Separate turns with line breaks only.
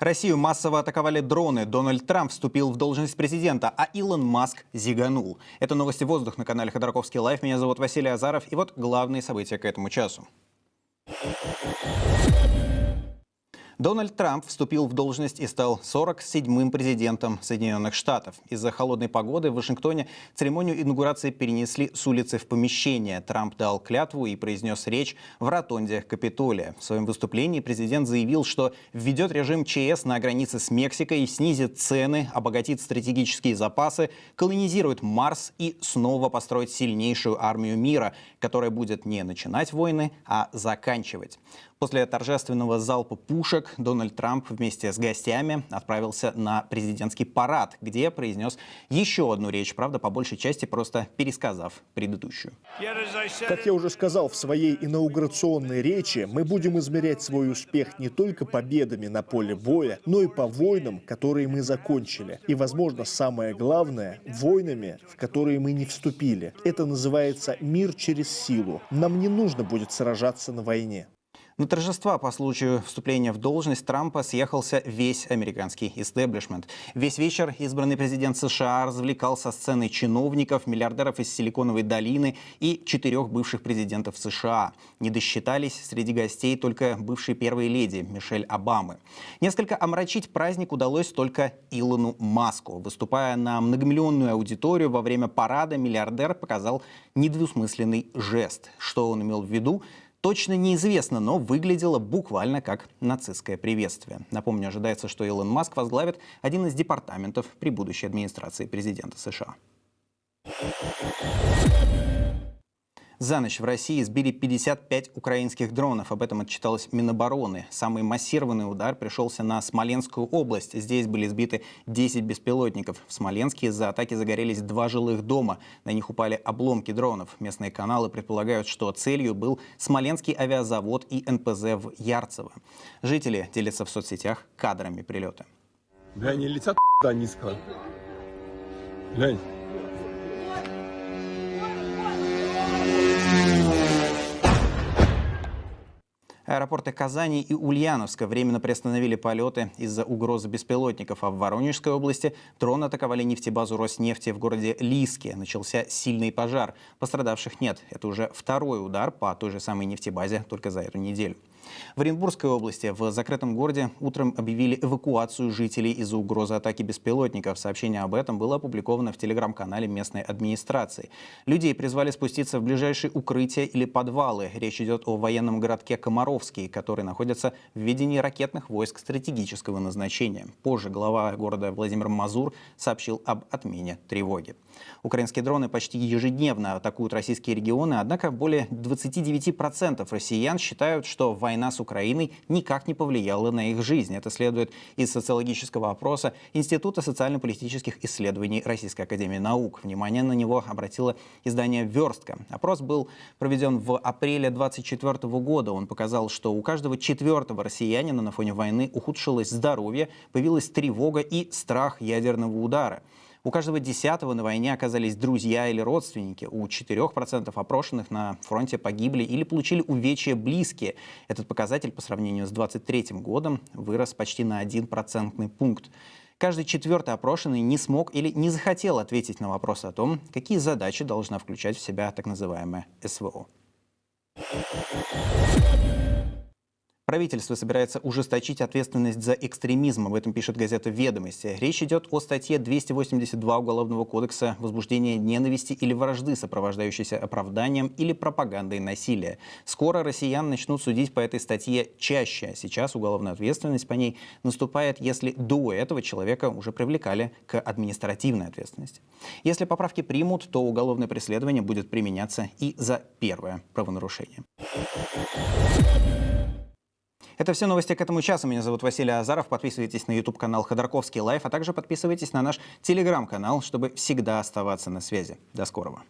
Россию массово атаковали дроны. Дональд Трамп вступил в должность президента, а Илон Маск зиганул. Это новости «Воздух» на канале Ходорковский Лайв. Меня зовут Василий Азаров. И вот главные события к этому часу. Дональд Трамп вступил в должность и стал 47-м президентом Соединенных Штатов. Из-за холодной погоды в Вашингтоне церемонию инаугурации перенесли с улицы в помещение. Трамп дал клятву и произнес речь в ротонде Капитолия. В своем выступлении президент заявил, что введет режим ЧС на границе с Мексикой, снизит цены, обогатит стратегические запасы, колонизирует Марс и снова построит сильнейшую армию мира, которая будет не начинать войны, а заканчивать. После торжественного залпа пушек Дональд Трамп вместе с гостями отправился на президентский парад, где произнес еще одну речь, правда, по большей части просто пересказав предыдущую.
Как я уже сказал в своей инаугурационной речи, мы будем измерять свой успех не только победами на поле боя, но и по войнам, которые мы закончили. И, возможно, самое главное, войнами, в которые мы не вступили. Это называется мир через силу. Нам не нужно будет сражаться на войне.
На торжества по случаю вступления в должность Трампа съехался весь американский истеблишмент. Весь вечер избранный президент США развлекал со сцены чиновников, миллиардеров из Силиконовой долины и 4 бывших президентов США. Не досчитались среди гостей только бывшей первой леди Мишель Обамы. Несколько омрачить праздник удалось только Илону Маску. Выступая на многомиллионную аудиторию во время парада, миллиардер показал недвусмысленный жест. Что он имел в виду, точно неизвестно, но выглядело буквально как нацистское приветствие. Напомню, ожидается, что Илон Маск возглавит один из департаментов при будущей администрации президента США. За ночь в России сбили 55 украинских дронов. Об этом отчиталось Минобороны. Самый массированный удар пришелся на Смоленскую область. Здесь были сбиты 10 беспилотников. В Смоленске из-за атаки загорелись 2 жилых дома. На них упали обломки дронов. Местные каналы предполагают, что целью был Смоленский авиазавод и НПЗ в Ярцево. Жители делятся в соцсетях кадрами прилета.
Бля, они летят низко. Глянь.
Аэропорты Казани и Ульяновска временно приостановили полеты из-за угрозы беспилотников, а в Воронежской области дроны атаковали нефтебазу Роснефти в городе Лиске. Начался сильный пожар. Пострадавших нет. Это уже второй удар по той же самой нефтебазе только за эту неделю. В Оренбургской области в закрытом городе утром объявили эвакуацию жителей из-за угрозы атаки беспилотников. Сообщение об этом было опубликовано в телеграм-канале местной администрации. Людей призвали спуститься в ближайшие укрытия или подвалы. Речь идет о военном городке Комаровский, который находится в ведении ракетных войск стратегического назначения. Позже глава города Владимир Мазур сообщил об отмене тревоги. Украинские дроны почти ежедневно атакуют российские регионы, однако более 29% россиян считают, что война с Украиной никак не повлияла на их жизнь. Это следует из социологического опроса Института социально-политических исследований Российской академии наук. Внимание на него обратило издание «Верстка». Опрос был проведен в апреле 2024 года. Он показал, что у каждого 4-го россиянина на фоне войны ухудшилось здоровье, появилась тревога и страх ядерного удара. У каждого 10-го на войне оказались друзья или родственники. У 4% опрошенных на фронте погибли или получили увечья близкие. Этот показатель по сравнению с 2023 годом вырос почти на 1 процентный пункт. Каждый 4-й опрошенный не смог или не захотел ответить на вопрос о том, какие задачи должна включать в себя так называемая СВО. Правительство собирается ужесточить ответственность за экстремизм. Об этом пишет газета «Ведомости». Речь идет о статье 282 Уголовного кодекса «Возбуждение ненависти или вражды, сопровождающейся оправданием или пропагандой насилия». Скоро россиян начнут судить по этой статье чаще. Сейчас уголовная ответственность по ней наступает, если до этого человека уже привлекали к административной ответственности. Если поправки примут, то уголовное преследование будет применяться и за первое правонарушение. Это все новости к этому часу. Меня зовут Василий Азаров. Подписывайтесь на YouTube-канал Ходорковский Лайв, а также подписывайтесь на наш Telegram-канал, чтобы всегда оставаться на связи. До скорого.